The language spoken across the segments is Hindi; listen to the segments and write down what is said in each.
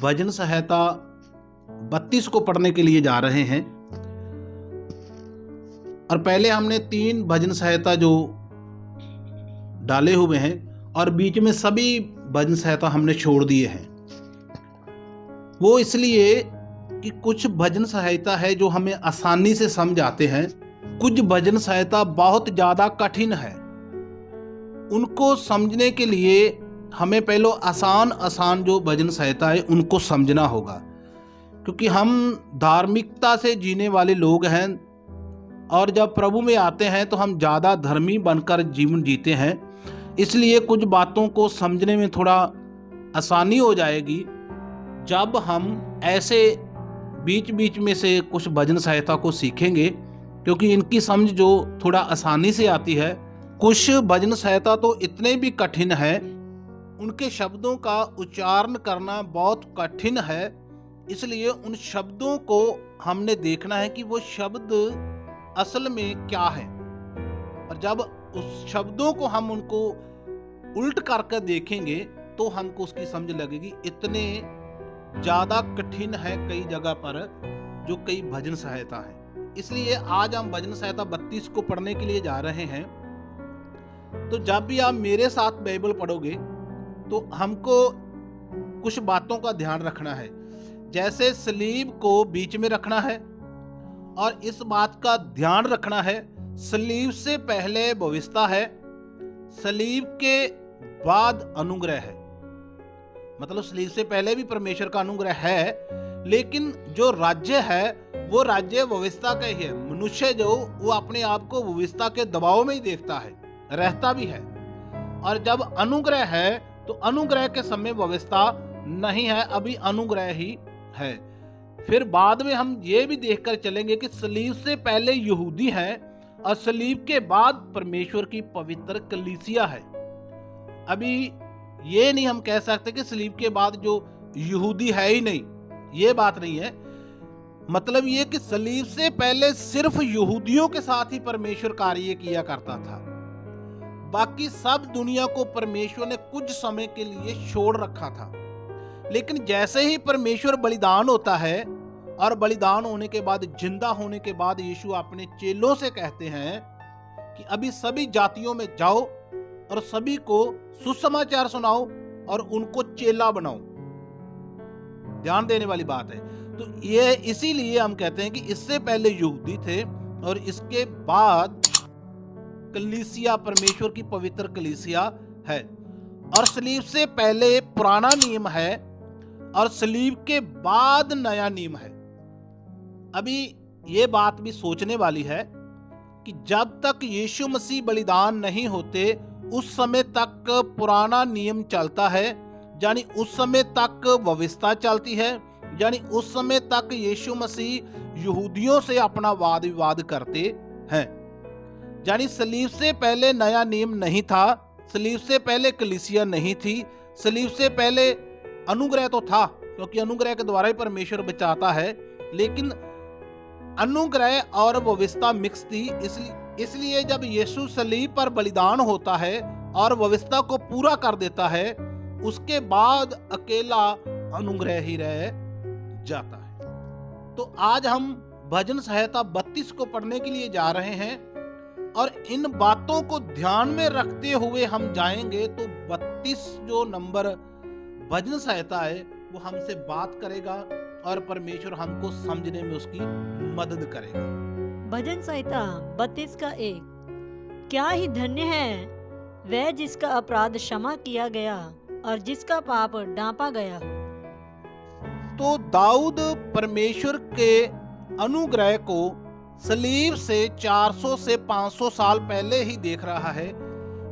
भजन संहिता 32 को पढ़ने के लिए जा रहे हैं। और पहले हमने 3 भजन संहिता जो डाले हुए हैं और बीच में सभी भजन संहिता हमने छोड़ दिए हैं। वो इसलिए कि कुछ भजन संहिता है जो हमें आसानी से समझ आते हैं, कुछ भजन संहिता बहुत ज़्यादा कठिन है। उनको समझने के लिए हमें पहले आसान जो भजन संहिता है उनको समझना होगा, क्योंकि हम धार्मिकता से जीने वाले लोग हैं और जब प्रभु में आते हैं तो हम ज़्यादा धर्मी बनकर जीवन जीते हैं। इसलिए कुछ बातों को समझने में थोड़ा आसानी हो जाएगी जब हम ऐसे बीच बीच में से कुछ भजन संहिता को सीखेंगे, क्योंकि इनकी समझ जो थोड़ा आसानी से आती है। कुछ भजन संहिता तो इतने भी कठिन है, उनके शब्दों का उच्चारण करना बहुत कठिन है। इसलिए उन शब्दों को हमने देखना है कि वो शब्द असल में क्या है, और जब उस शब्दों को हम उनको उल्ट करके देखेंगे तो हमको उसकी समझ लगेगी। इतने ज़्यादा कठिन है कई जगह पर जो कई भजन संहिता है। इसलिए आज हम भजन संहिता 32 को पढ़ने के लिए जा रहे हैं। तो जब भी आप मेरे साथ बाइबल पढ़ोगे तो हमको कुछ बातों का ध्यान रखना है। जैसे सलीब को बीच में रखना है, और इस बात का ध्यान रखना है सलीब से पहले भविष्यता है, सलीब के बाद अनुग्रह है। मतलब सलीब से पहले भी परमेश्वर का अनुग्रह है, लेकिन जो राज्य है वो राज्य भविष्यता का ही है। मनुष्य जो वो अपने आप को भविष्यता के दबाव में ही देखता है, रहता भी है। और जब अनुग्रह है तो अनुग्रह के समय भविष्यता नहीं है, अभी अनुग्रह ही है। फिर बाद में हम ये भी देखकर चलेंगे कि सलीब से पहले यहूदी है और सलीब के बाद परमेश्वर की पवित्र कलीसिया है। अभी ये नहीं हम कह सकते कि सलीब के बाद जो यहूदी है ही नहीं, ये बात नहीं है। मतलब ये कि सलीब से पहले सिर्फ यहूदियों के साथ ही परमेश्वर कार्य किया करता था, बाकी सब दुनिया को परमेश्वर ने कुछ समय के लिए छोड़ रखा था। लेकिन जैसे ही परमेश्वर बलिदान होता है और बलिदान होने के बाद जिंदा होने के बाद यीशु अपने चेलों से कहते हैं कि अभी सभी जातियों में जाओ और सभी को सुसमाचार सुनाओ और उनको चेला बनाओ। ध्यान देने वाली बात है। तो ये इसीलिए हम कहते हैं कि इससे पहले यहूदी थे और इसके बाद कलीसिया परमेश्वर की पवित्र कलीसिया है। और सलीब से पहले पुराना नियम है और सलीब के बाद नया नियम है। अभी ये बात भी सोचने वाली है कि जब तक यीशु मसीह बलिदान नहीं होते उस समय तक पुराना नियम चलता है, यानी उस समय तक व्यवस्था चलती है, यानी उस समय तक यीशु मसीह यहूदियों से अपना वाद विवाद करते हैं। यानी सलीब से पहले नया नियम नहीं था, सलीब से पहले कलीसिया नहीं थी, सलीब से पहले अनुग्रह तो था, क्योंकि अनुग्रह के द्वारा ही परमेश्वर बचाता है। लेकिन अनुग्रह और व्यवस्था मिक्स थी। इसलिए जब यीशु सलीब पर बलिदान होता है और व्यवस्था को पूरा कर देता है, उसके बाद अकेला अनुग्रह ही रह जाता है। तो आज हम भजन संहिता 32 को पढ़ने के लिए जा रहे हैं और इन बातों को ध्यान में रखते हुए हम जाएंगे तो 32 जो नंबर भजन संहिता है वो हमसे बात करेगा और परमेश्वर हमको समझने में उसकी मदद करेगा। भजन संहिता 32 का 1। क्या ही धन्य है वह जिसका अपराध क्षमा किया गया और जिसका पाप ढांपा गया हो। तो दाऊद परमेश्वर के अनुग्रह को सलीब से 400 से 500 साल पहले ही देख रहा है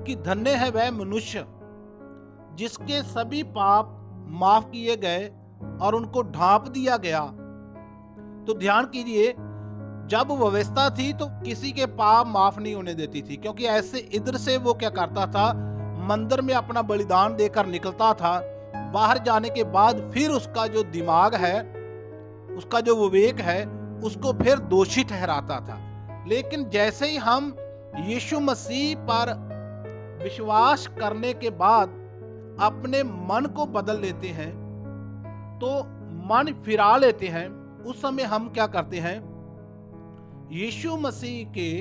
कि धन्य है वह मनुष्य जिसके सभी पाप माफ किए गए और उनको ढांप दिया गया। तो ध्यान कीजिए, जब व्यवस्था थी तो किसी के पाप माफ नहीं होने देती थी, क्योंकि ऐसे इधर से वो क्या करता था, मंदिर में अपना बलिदान देकर निकलता था। बाहर जाने के बाद फिर उसका जो दिमाग है, उसका जो विवेक है, उसको फिर दोषी ठहराता था। लेकिन जैसे ही हम यीशु मसीह पर विश्वास करने के बाद अपने मन को बदल लेते हैं, तो मन फिरा लेते हैं, उस समय हम क्या करते हैं, यीशु मसीह के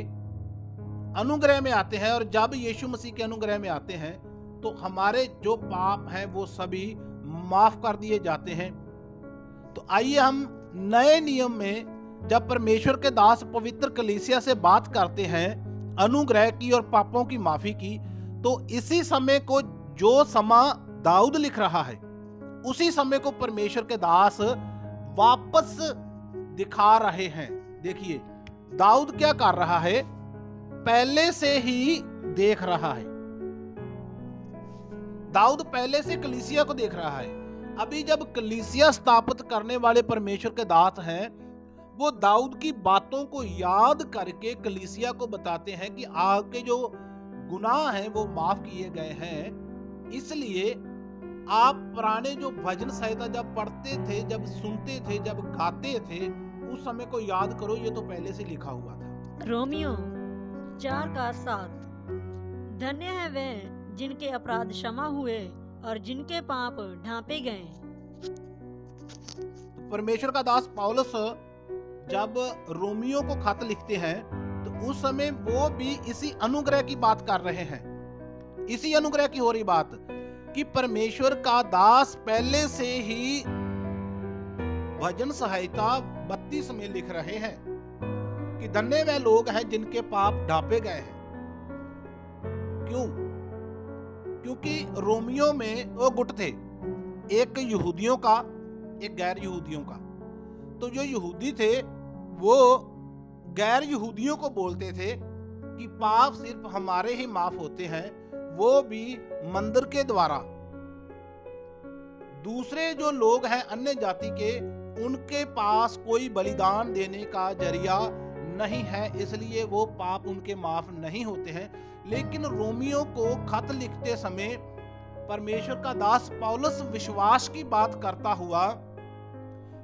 अनुग्रह में आते हैं। और जब यीशु मसीह के अनुग्रह में आते हैं तो हमारे जो पाप हैं वो सभी माफ कर दिए जाते हैं। तो आइए हम नए नियम में जब परमेश्वर के दास पवित्र कलीसिया से बात करते हैं अनुग्रह की और पापों की माफी की, तो इसी समय को, जो समा दाऊद लिख रहा है, उसी समय को परमेश्वर के दास वापस दिखा रहे हैं। देखिए दाऊद क्या कर रहा है, पहले से ही देख रहा है। दाऊद पहले से कलीसिया को देख रहा है। अभी जब कलीसिया स्थापित करने वाले परमेश्वर के दास हैं, वो दाऊद की बातों को याद करके कलीसिया को बताते हैं कि आपके जो गुनाह हैं वो माफ किए गए हैं। इसलिए आप पुराने जो भजन संहिता जब पढ़ते थे, जब सुनते थे, जब गाते थे, उस समय को याद करो, ये तो पहले से लिखा हुआ था। रोमियो 4:7 धन्य है वे जिनके अपराध क्षमा हुए और जिनके पाप ढांपे गए। परमेश्वर का दास पौलुस जब रोमियो को खत लिखते हैं तो उस समय वो भी इसी अनुग्रह की बात कर रहे हैं। इसी अनुग्रह की हो रही बात कि परमेश्वर का दास पहले से ही भजन संहिता 32 में लिख रहे हैं कि धन्य वे लोग हैं जिनके पाप ढांपे गए हैं। क्यों? क्योंकि रोमियो में वो गुट थे, एक यहूदियों का, एक गैर यहूदियों का। तो जो यहूदी थे वो गैर यहूदियों को बोलते थे कि पाप सिर्फ हमारे ही माफ होते हैं, वो भी मंदिर के द्वारा। दूसरे जो लोग हैं अन्य जाति के, उनके पास कोई बलिदान देने का जरिया नहीं है, इसलिए वो पाप उनके माफ नहीं होते हैं। लेकिन रोमियो को खत लिखते समय परमेश्वर का दास पौलुस विश्वास की बात करता हुआ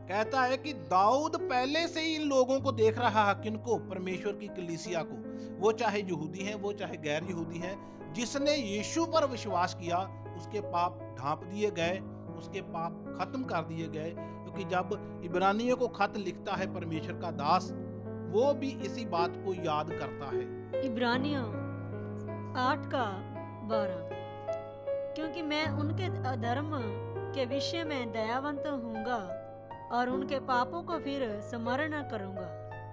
कहता है कि दाऊद पहले से ही इन लोगों को देख रहा है। किनको? परमेश्वर की कलीसिया को। वो चाहे यहूदी हैं, वो चाहे गैर यहूदी हैं, जिसने यीशु पर विश्वास किया उसके पाप ढांप दिए गए, उसके पाप खत्म कर दिए गए। क्योंकि जब इब्रानियों को खत लिखता है परमेश्वर का दास, वो भी इसी बात को याद करता है। इब्रानियों 8:12 क्योंकि मैं उनके अधर्म के विषय में दयावंत हूँगा और उनके पापों को फिर स्मरण न करूँगा।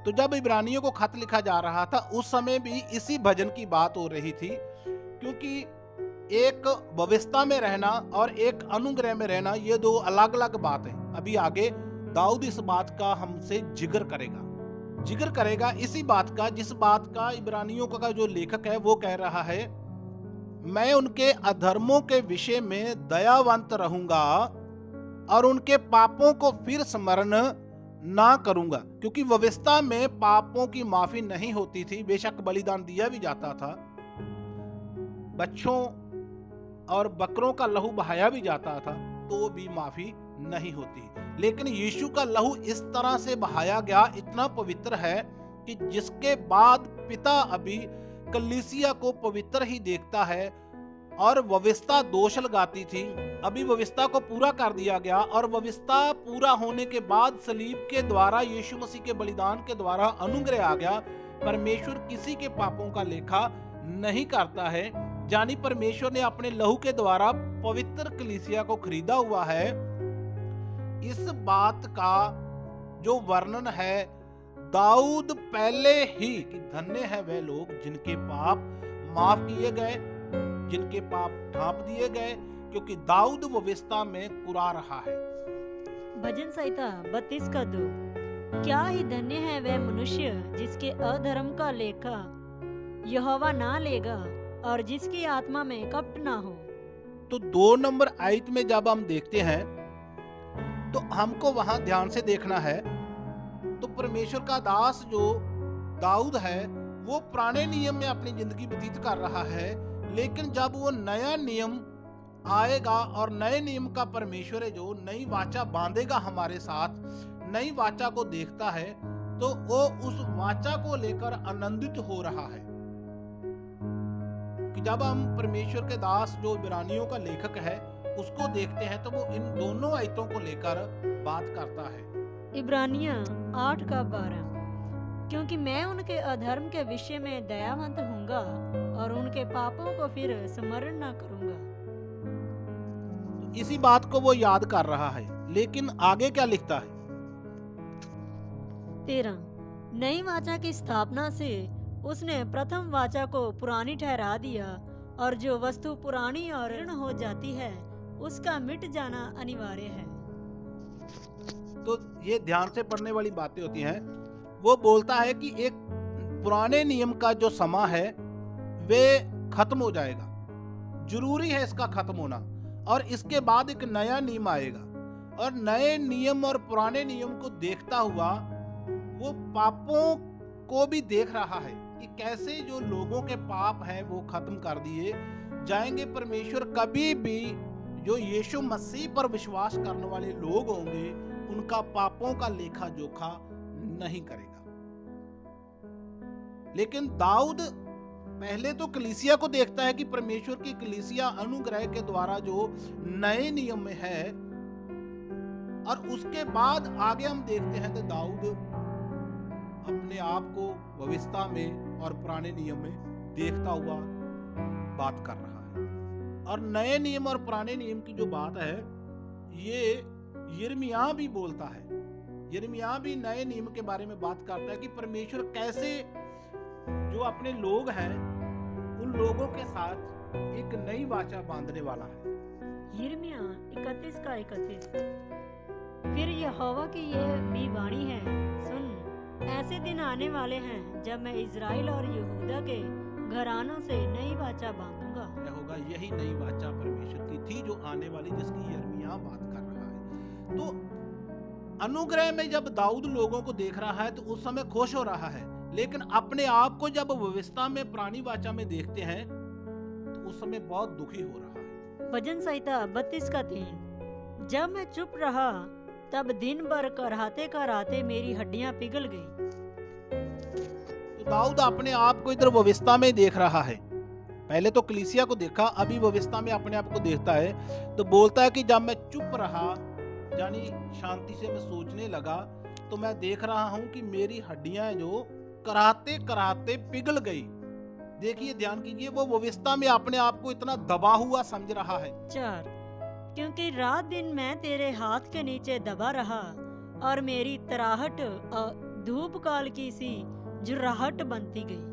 तो जब इब्रानियों को खत लिखा जा रहा था उस समय भी इसी भजन की बात हो रही थी। क्योंकि एक व्यवस्था में रहना और एक अनुग्रह में रहना, ये दो अलग अलग बात है। अभी आगे दाऊद इस बात का हमसे जिक्र करेगा इसी बात का, जिस बात का इब्रानियों का जो लेखक है वो कह रहा है, मैं उनके अधर्मों के विषय में दयावंत रहूंगा और उनके पापों को फिर स्मरण ना करूंगा। क्योंकि व्यवस्था में पापों की माफी नहीं होती थी। बेशक बलिदान दिया भी जाता था, बच्चों और बकरों का लहू बहाया भी जाता था, तो भी माफी नहीं होती। लेकिन यीशु का लहू इस तरह से बहाया गया, इतना पवित्र है कि जिसके बाद पिता अभी कलीसिया को पवित्र ही देखता है। और व्यवस्था दोष लगाती थी, अभी व्यवस्था को पूरा कर दिया गया। और व्यवस्था पूरा होने के बाद सलीब के द्वारा, यीशु मसीह के बलिदान के द्वारा अनुग्रह आ गया। परमेश्वर किसी के पापों का लेखा नहीं करता है। यानी परमेश्वर ने अपने लहू के द्वारा पवित्र कलीसिया को खरीदा हुआ है। इस बात का जो वर्णन है दाऊद पहले ही कि धन्य है वे लोग जिनके पाप माफ किए गए, जिनके पाप ढांप दिए गए, क्योंकि दाऊद व्यवस्था में कुरा रहा है। भजन संहिता 32:2 क्या ही धन्य है वह मनुष्य जिसके अधर्म का लेखा यहोवा ना लेगा और जिसकी आत्मा में कपट ना हो। तो 2 नंबर आयत में जब हम देखते हैं तो हमको वहां ध्यान से देखना है। तो परमेश्वर का दास जो दाऊद है वो पुराने नियम में अपनी जिंदगी व्यतीत कर रहा है। लेकिन जब वो नया नियम आएगा और नए नियम का परमेश्वर है जो नई वाचा बांधेगा हमारे साथ, नई वाचा को देखता है तो वो उस वाचा को लेकर आनंदित हो रहा है। कि जब हम परमेश्वर के दास जो इब्रानियों का लेखक है उसको देखते हैं तो वो इन दोनों आयतों को लेकर बात करता है। इब्रानियां 8:12 क्योंकि मैं उनके अधर्म के विषय में दयावंत हूँगा और उनके पापों को फिर स्मरण न करूँगा। तो इसी बात को वो याद कर रहा है, लेकिन आगे क्या लिखता है? 13 नई वाचा की स्थापना से उसने प्रथम वाचा को पुरानी ठहरा दिया, और जो वस्तु पुरानी और ऋण हो जाती है उसका मिट जाना अनिवार्य है। तो ये ध्यान से पढ़ने वाली बातें होती हैं। वो बोलता है कि एक पुराने नियम का जो समा है वे खत्म हो जाएगा, जरूरी है इसका खत्म होना, और इसके बाद एक नया नियम आएगा। और नए नियम और पुराने नियम को देखता हुआ वो पापों को भी देख रहा है कि कैसे जो लोगों के पाप हैं वो खत्म कर दिए जाएंगे। परमेश्वर कभी भी जो यीशु मसीह पर विश्वास करने वाले लोग होंगे उनका पापों का लेखा जोखा नहीं करेगा। लेकिन दाऊद पहले तो कलीसिया को देखता है कि परमेश्वर की कलीसिया अनुग्रह के द्वारा जो नए नियम में है, और उसके बाद आगे हम देखते हैं तो दाऊद अपने आप को व्यवस्था में और पुराने नियम में देखता हुआ बात कर रहा है। और नए नियम और पुराने नियम की जो बात है ये यिर्मयाह भी बोलता है। यिर्मयाह भी नए नियम के बारे में बात करता है कि परमेश्वर कैसे जो अपने लोग हैं उन लोगों के साथ एक नई वाचा बांधने वाला है। यिर्मयाह 31:31 फिर यहोवा की यह भी वाणी है, सुन, ऐसे दिन आने वाले हैं जब मैं इज़राइल और यहूदा के घरानों से नई वाचा बांधूंगा। होगा यही नई वाचा परमेश्वर की थी जो आने वाली, जिसकी यिर्मयाह बात कर रहा है। तो अनुग्रह में जब दाऊद लोगों को देख रहा है तो उस समय खुश हो रहा है, लेकिन अपने आप को जब व्यवस्था में पुरानी वाचा में देखते हैं तो उस समय बहुत दुखी हो रहा है। भजन संहिता 32:3 जब मैं चुप रहा तब दिन भर कराहते कराहते मेरी हड्डियां पिघल गई। तो दाऊद अपने आप को इधर व्यवस्था में देख रहा है। पहले तो कलीसिया को देखा, अभी व्यवस्था में अपने आप को देखता है। तो बोलता है कि जब मैं चुप रहा, यानी शांति से मैं सोचने लगा, तो मैं देख रहा हूं कि मेरी हड्डियां जो कराहते कराहते पिघल गई। देखिए, ध्यान कीजिए, वो व्यवस्था में अपने आप को इतना दबा हुआ समझ रहा है। 4 क्योंकि रात दिन मैं तेरे हाथ के नीचे दबा रहा और मेरी तराहट धूप काल की सी जुर्राहट बनती गई।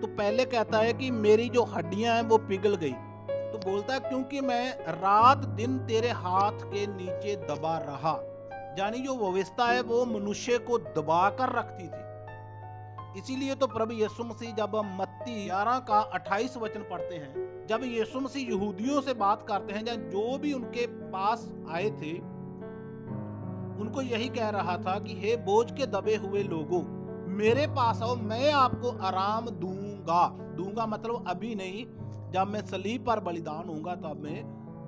तो पहले कहता है कि मेरी जो हड्डियां हैं वो पिघल गई, तो बोलता है क्योंकि मैं रात दिन तेरे हाथ के नीचे दबा रहा। यानी जो व्यवस्था है वो मनुष्य को दबा कर रखती थी। इसीलिए तो प्रभु यीशु मसीह जब हम मत्ती 11:28 पढ़ते हैं, जब यीशु मसीह यहूदियों से बात करते हैं या जो भी उनके पास आए थे, उनको यही कह रहा था कि हे बोझ के दबे हुए लोगों, मेरे पास आओ, मैं आपको आराम दूंगा। दूंगा मतलब अभी नहीं, जब मैं सलीब पर बलिदान होऊंगा तब मैं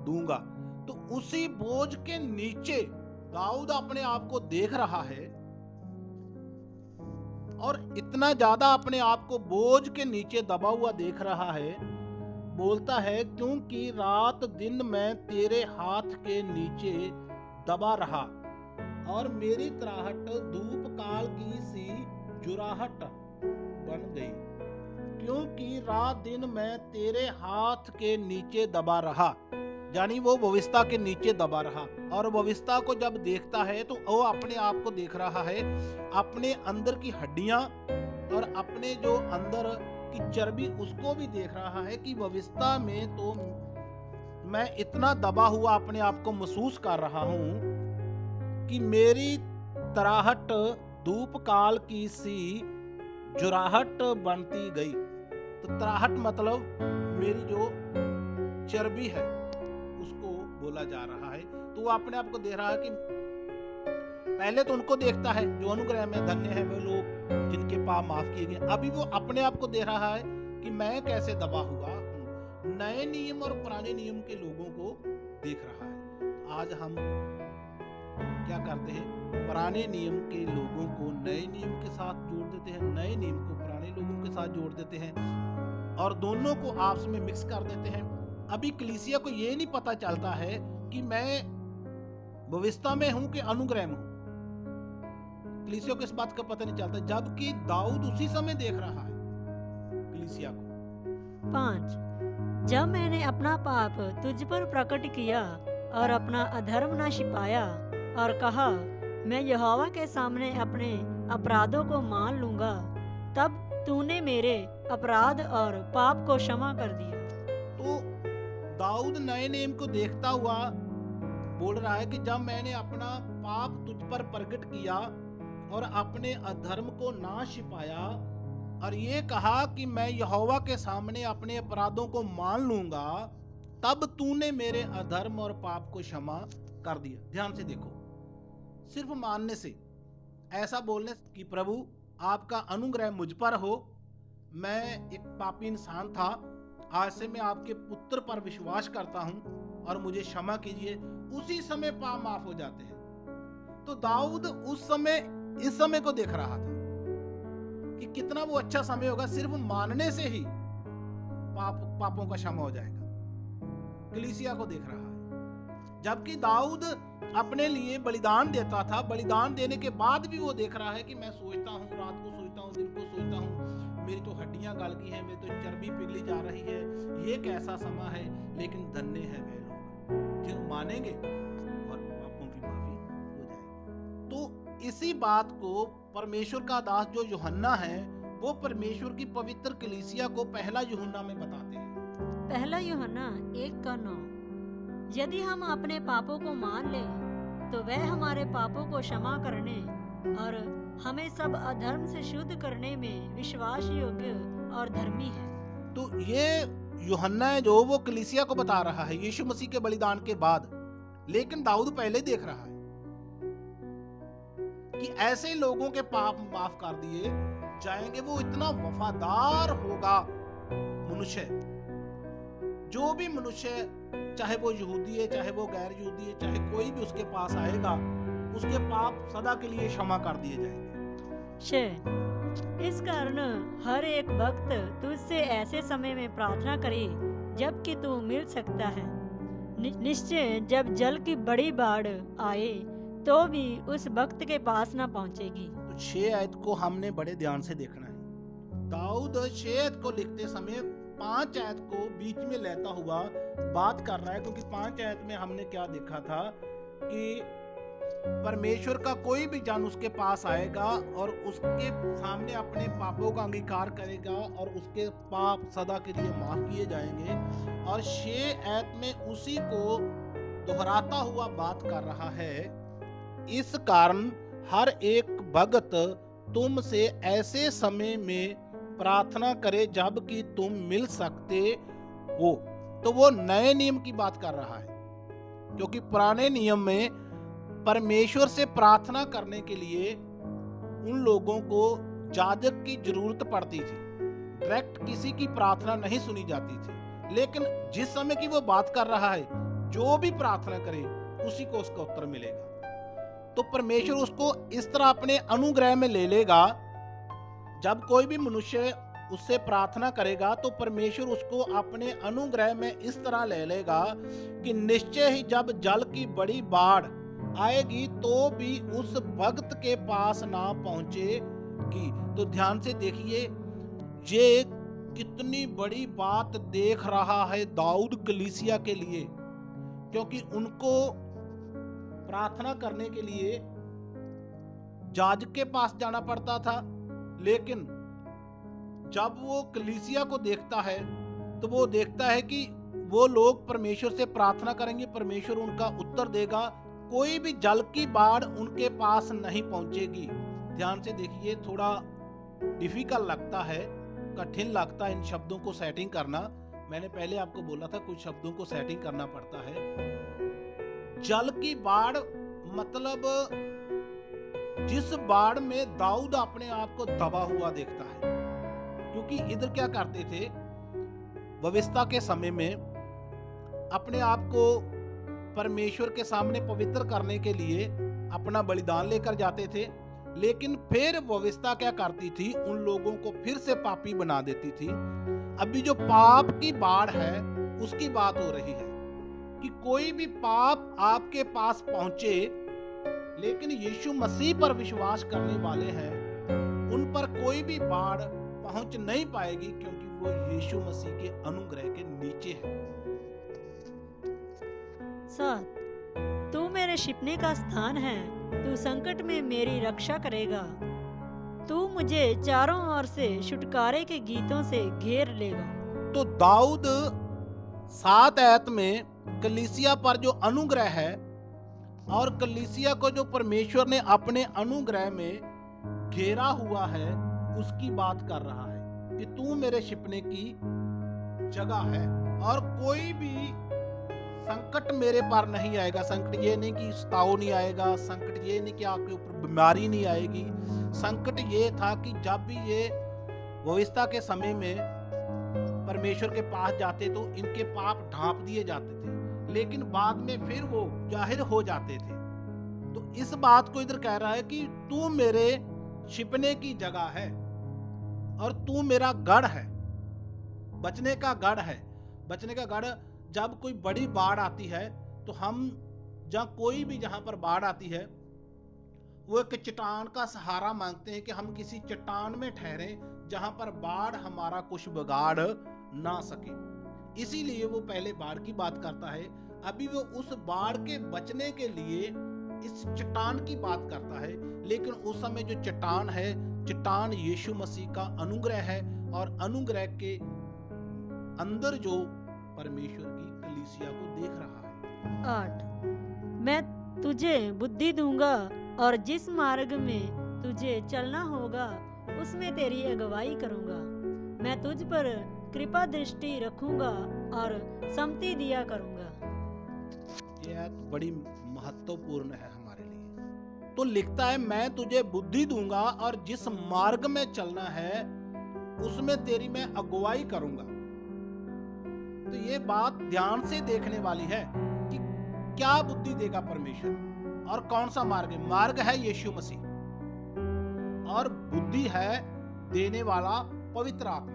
दूंगा। तो उसी बोझ के नीचे दाऊद अपने आप को देख रहा है, और इतना ज्यादा अपने आप को बोझ के नीचे दबा हुआ देख रहा है। बोलता है क्योंकि रात दिन मैं तेरे हाथ के नीचे दबा रहा और मेरी तराहट धूप काल की सी जुराहट बन गई। क्योंकि रात दिन मैं तेरे हाथ के नीचे दबा रहा, यानी वो व्यवस्था के नीचे दबा रहा। और व्यवस्था को जब देखता है तो वो अपने आप को देख रहा है, अपने अंदर की हड्डियां और अपने जो अंदर की चर्बी उसको भी देख रहा है कि व्यवस्था में तो मैं इतना दबा हुआ अपने आप को महसूस कर रहा हूं कि मेरी तराहट धूप काल की सी जुराहट बनती गई। तो तराहट मतलब मेरी जो चर्बी है उसको बोला जा रहा है। तो वो अपने आप को देख रहा है कि पहले तो उनको देखता है जो अनुग्रह में धन्य है वे लोग जिनके पाप माफ किए गए। अभी वो अपने आप को देख रहा है कि मैं कैसे दबा हुआ हूं। नए नियम और पुराने नियम के लोगों को देख रहा है। आज हम क्या करते हैं, पुराने नियम के लोगों को नए नियम के साथ जोड़ देते हैं, नए नियम को पुराने लोगों के साथ जोड़ देते हैं और दोनों को आपस में मिक्स कर देते हैं। अभी कलीसिया को ये नहीं पता चलता है कि मैं भविष्यता में हूं कि अनुग्रह में हूं। कलीसिया को इस बात का पता नहीं चलता, जबकि दाऊद उसी समय देख रहा है कलीसिया को। 5 जब मैंने अपना पाप तुझ पर प्रकट किया और अपना अधर्म न छिपाया और कहा मैं यहोवा के सामने अपने अपराधों को मान लूंगा, तब तूने मेरे अपराध और पाप को क्षमा कर दिया। तो दाऊद नए नियम को देखता हुआ बोल रहा है कि जब मैंने अपना पाप तुझ पर प्रकट किया और अपने अधर्म को ना छिपाया और ये कहा कि मैं यहोवा के सामने अपने अपराधों को मान लूंगा, तब तूने मेरे अधर्म और पाप को क्षमा कर दिया। ध्यान से देखो, सिर्फ मानने से, ऐसा बोलने कि प्रभु आपका अनुग्रह मुझ पर हो, मैं एक पापी इंसान था, आज से मैं आपके पुत्र पर विश्वास करता हूं और मुझे क्षमा कीजिए, उसी समय पाप माफ हो जाते हैं। तो दाऊद उस समय इस समय को देख रहा था कि कितना वो अच्छा समय होगा, सिर्फ मानने से ही पापों का क्षमा हो जाएगा। कलीसिया को देख रहा है, जबकि दाऊद अपने लिए बलिदान देता था, बलिदान देने के बाद भी वो देख रहा है कि मैं सोचता हूँ, रात को सोचता हूँ, दिन को सोचता हूँ, मेरी तो हड्डियां गल गई हैं, मेरी तो चर्बी पिघली जा रही है, ये कैसा समय है। लेकिन धन्य है वे लोग जो मानेंगे और पापों की माफी हो जाएगी। तो इसी बात को परमेश्वर का दास जो यूहन्ना है, वो परमेश्वर की पवित्र कलीसिया को पहला यूहन्ना में बताते हैं। पहला यूहन्ना 1:9 यदि हम अपने पापों को मान लें तो वह हमारे पापों को क्षमा करने और हमें सब अधर्म से शुद्ध करने में विश्वास योग्य और धर्मी है। तो ये यूहन्ना है जो वो कलीसिया को बता रहा है यीशु मसीह के बलिदान के बाद, लेकिन दाऊद पहले देख रहा है कि ऐसे लोगों के पाप माफ कर दिए जाएंगे। वो इतना वफादार होगा मनुष्य, जो भी मनुष्य, चाहे वो यहूदी है, चाहे वो गैर यहूदी है, चाहे कोई भी उसके पास आएगा, उसके पाप सदा के लिए क्षमा कर दिए जाएंगे। इस कारण हर एक भक्त तुझसे ऐसे समय में प्रार्थना करे जबकि तू मिल सकता है। निश्चय जब जल की बड़ी बाढ़ आए तो भी उस भक्त के पास न पहुंचेगी। तो 6 आयत को हमने बड़े ध्यान से देखना है। दाऊद 6 आयत को लिखते समय 5 आयत को बीच में लेता हुआ बात कर रहा है, क्योंकि 5 आयत में हमने क्या देखा था कि परमेश्वर का कोई भी जन उसके पास आएगा और उसके सामने अपने पापों का अंगीकार करेगा और उसके पाप सदा के लिए माफ किए जाएंगे। और 6 आयत में उसी को दोहराता हुआ बात कर रहा है, इस कारण हर एक भक्त तुमसे ऐसे समय में प्रार्थना करे जब कि तुम मिल सकते हो। तो वो नए नियम की बात कर रहा है, क्योंकि पुराने नियम में परमेश्वर से प्रार्थना करने के लिए उन लोगों को जाजक की जरूरत पड़ती थी, डायरेक्ट किसी की प्रार्थना नहीं सुनी जाती थी। लेकिन जिस समय की वो बात कर रहा है, जो भी प्रार्थना करे उसी को उसका उत्तर मिलेगा। तो परमेश्वर उसको इस तरह अपने अनुग्रह में ले लेगा। जब कोई भी मनुष्य उससे प्रार्थना करेगा तो परमेश्वर उसको अपने अनुग्रह में इस तरह ले लेगा कि निश्चय ही जब जल की बड़ी बाढ़ आएगी तो भी उस भक्त के पास ना पहुंचेगी। तो ध्यान से देखिए, ये कितनी बड़ी बात देख रहा है दाऊद कलीसिया के लिए, क्योंकि उनको प्रार्थना करने के लिए याजक के पास जाना पड़ता था। लेकिन जब वो कलीसिया को देखता है तो वो देखता है कि वो लोग परमेश्वर से प्रार्थना करेंगे, परमेश्वर उनका उत्तर देगा, कोई भी जल की बाढ़ उनके पास नहीं पहुंचेगी। ध्यान से देखिए, थोड़ा डिफिकल्ट लगता है, कठिन लगता है इन शब्दों को सेटिंग करना। मैंने पहले आपको बोला था कुछ शब्दों को सेटिंग करना पड़ता है। जल की बाढ़ मतलब जिस बाढ़ में दाऊद अपने आप को दबा हुआ देखता है, क्योंकि इधर क्या करते थे, व्यवस्था के समय में अपने आप को परमेश्वर के सामने पवित्र करने के लिए अपना बलिदान लेकर जाते थे। लेकिन फिर व्यवस्था क्या करती थी, उन लोगों को फिर से पापी बना देती थी। अभी जो पाप की बाढ़ है उसकी बात हो रही है कि कोई भी पाप आपके पास पहुंचे लेकिन यीशु मसीह पर विश्वास करने वाले हैं उन पर कोई भी बाढ़ पहुंच नहीं पाएगी, क्योंकि वो यीशु मसीह के अनुग्रह के नीचे है। 7 तू मेरे छिपने का स्थान है, तू संकट में मेरी रक्षा करेगा। तू मुझे चारों ओर से छुटकारे के गीतों से घेर लेगा। तो दाऊद 7 आयत में कलीसिया पर जो अनुग्रह है और कलीसिया को जो परमेश्वर ने अपने अनुग्रह में घेरा हुआ है उसकी बात कर रहा है कि तू मेरे छिपने की जगह है और कोई भी संकट मेरे पर नहीं आएगा। संकट ये नहीं कि ताव नहीं आएगा, संकट ये नहीं कि आपके ऊपर बीमारी नहीं आएगी। संकट ये था कि जब भी ये भविष्यता के समय में परमेश्वर के पास जाते तो इनके पाप ढांप दिए जाते थे, लेकिन बाद में फिर वो जाहिर हो जाते थे। तो इस बात को इधर कह रहा है कि तू मेरे छिपने की जगह है और तू मेरा गढ़ है, बचने का गढ़ है। बचने का गढ़, जब कोई बड़ी बाढ़ आती है तो हम जहां पर बाढ़ आती है वो एक चट्टान का सहारा मांगते हैं कि हम किसी चट्टान में ठहरें जहां पर बाढ़ हमारा कुछ बिगाड़ ना सके। इसीलिए वो पहले बाढ़ की बात करता है, अभी वो उस बाढ़ के बचने के लिए इस चट्टान की बात करता है। लेकिन उस समय जो चट्टान है, चट्टान यीशु मसीह का अनुग्रह है और अनुग्रह के अंदर जो परमेश्वर की कलीसिया को देख रहा है। 8 मैं तुझे बुद्धि दूंगा और जिस मार्ग में तुझे चलना होगा उसमें तेरी अगुवाई करूंगा। मैं तुझ पर कृपा दृष्टि रखूंगा और सम्मति दिया करूंगा। यह बड़ी महत्वपूर्ण है हमारे लिए। तो लिखता है मैं तुझे बुद्धि दूंगा और जिस मार्ग में चलना है उसमें तेरी मैं अगुवाई करूंगा। तो ये बात ध्यान से देखने वाली है कि क्या बुद्धि देगा परमेश्वर और कौन सा मार्ग है। मार्ग है यीशु मसीह और बुद्धि है देने वाला पवित्र आत्मा,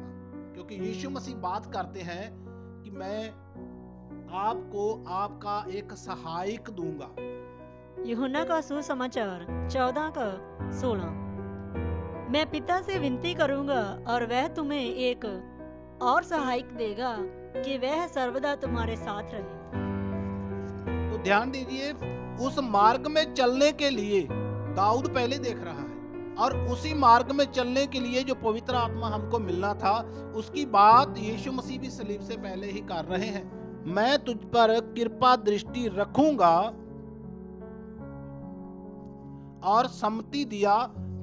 क्योंकि यीशु मसीह बात करते हैं कि मैं आपको आपका एक सहायक दूंगा। यूहन्ना का सुसमाचार 14:16 मैं पिता से विनती करूंगा और वह तुम्हें एक और सहायक देगा कि वह सर्वदा तुम्हारे साथ रहे। तो ध्यान दीजिए, उस मार्ग में चलने के लिए दाऊद पहले देख रहा है और उसी मार्ग में चलने के लिए जो पवित्र आत्मा हमको मिलना था उसकी बात यीशु मसीह भी सलीब से पहले ही कर रहे हैं। मैं तुझ पर कृपा दृष्टि रखूंगा और सम्मति दिया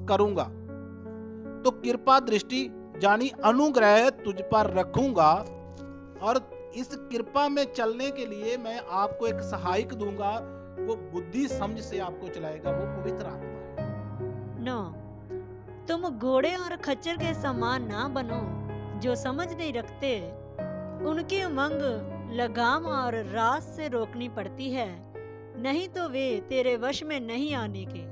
करूंगा। तो कृपा दृष्टि यानी अनुग्रह तुझ पर रखूंगा और इस कृपा में चलने के लिए मैं आपको एक सहायक दूंगा। वो बुद्धि समझ से आपको चलाएगा, वो पवित्र आत्मा है। 9 तुम घोड़े और खच्चर के समान ना बनो जो समझ नहीं रखते। उनकी उमंग लगाम और रास से रोकनी पड़ती है, नहीं तो वे तेरे वश में नहीं आने के।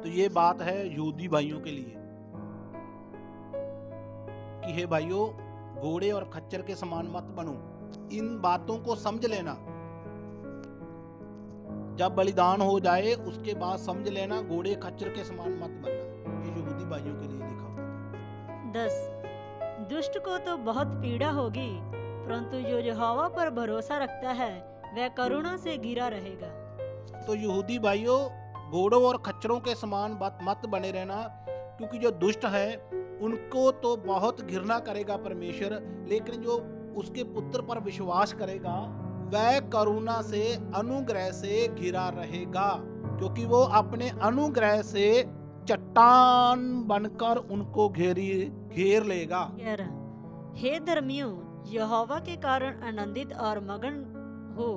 तो ये बात है यहूदी भाइयों के लिए कि हे भाइयों, घोड़े और खच्चर के समान मत बनो। इन बातों को समझ लेना, जब बलिदान हो जाए उसके बाद समझ लेना, घोड़े खच्चर के समान मत बनना। ये यहूदी भाइयों के लिए लिखा हुआ। 10 दुष्ट को तो बहुत पीड़ा होगी, परंतु जो यहोवा पर भरोसा रखता है वह करुणा से घिरा रहेगा। तो यहूदी भाइयों, घोड़ों और खच्चरों के समान मत बने रहना, क्योंकि जो दुष्ट है उनको तो बहुत घृणा करेगा परमेश्वर, लेकिन जो उसके पुत्र पर विश्वास करेगा वह करुणा से, अनुग्रह से घिरा रहेगा, क्योंकि वो अपने अनुग्रह से चट्टान बनकर उनको घेर लेगा। हे धर्मियों, यहोवा के कारण आनंदित और मगन हो,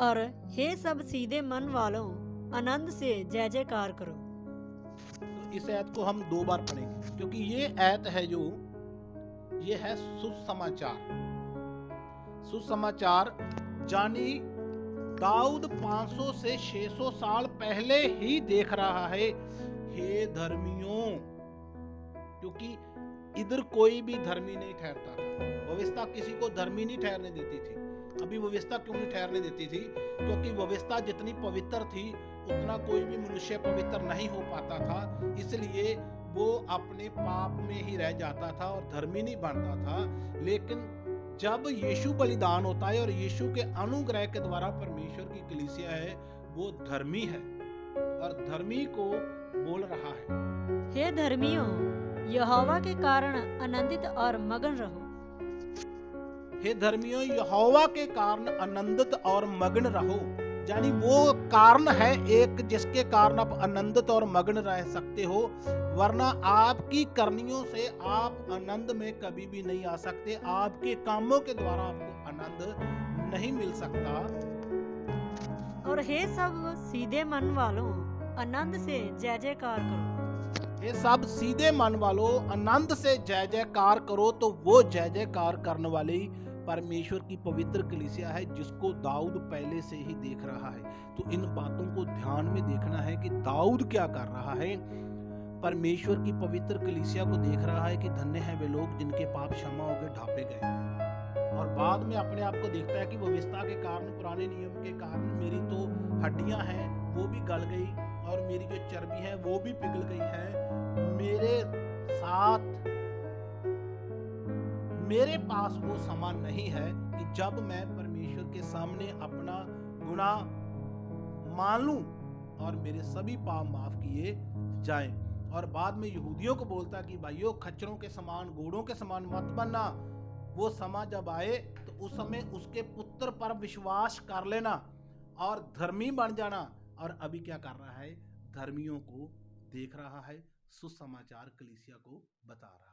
और हे सब सीधे मन वालों, आनंद से जय जयकार करो। तो इस आयत को हम 2 बार पढ़ेंगे, क्योंकि ये आयत है जो ये है सुसमाचार। सुसमाचार जानी दाऊद 500 से 600 साल पहले ही देख रहा है, हे धर्मियों, क्योंकि इधर कोई भी धर्मी नहीं ठहरता था, व्यवस्था किसी को धर्मी नहीं ठहरने देती थी। अभी व्यवस्था क्यों नहीं ठहरने देती थी? क्योंकि व्यवस्था जितनी पवित्र थी उतना कोई भी मनुष्य पवित्र नहीं हो पाता था, इसलिए वो अपने पाप में ही रह जाता था और धर्मी नहीं बनता था। लेकिन जब यीशु बलिदान होता है और यीशु के अनुग्रह के द्वारा परमेश्वर की कलीसिया है, वो धर्मी है और धर्मी को बोल रहा है, हे धर्मियों, यहोवा के कारण आनंदित और मगन रहो। हे धर्मियों, यहोवा के कारण आनंदित और मग्न रहो। यानी वो कारण है एक जिसके कारण आप आनंदित और मग्न रह सकते हो, वरना आपकी करनियों से आप आनंद में कभी भी नहीं आ सकते। आपके कामों के द्वारा आपको आनंद नहीं मिल सकता। और हे सब सीधे मन वालों, आनंद से जय जयकार करो। ये सब सीधे मन वालों, आनंद से जय जयकार करो। तो वो जय जयकार करने वाली परमेश्वर की पवित्र कलीसिया है जिसको दाऊद पहले से ही देख रहा है। तो इन बातों को ध्यान में देखना है कि दाऊद क्या कर रहा है। परमेश्वर की पवित्र कलीसिया को देख रहा है कि धन्य है वे लोग जिनके पाप क्षमा हो गए, ढांपे गए। और बाद में अपने आप को देखता है कि व्यवस्था के कारण, पुराने नियम के कारण मेरी तो हड्डियां हैं वो भी गल गई और मेरी जो चर्बी है वो भी पिघल गई है। मेरे पास वो समय नहीं है कि जब मैं परमेश्वर के सामने अपना गुनाह मान लूं और मेरे सभी पाप माफ किए जाएं। और बाद में यहूदियों को बोलता कि भाइयों, खच्चरों के समान, घोड़ों के समान मत बनना। वो समय जब आए तो उस समय उसके पुत्र पर विश्वास कर लेना और धर्मी बन जाना। और अभी क्या कर रहा है? धर्मियों को देख रहा है, सुसमाचार कलीसिया को बता रहा है।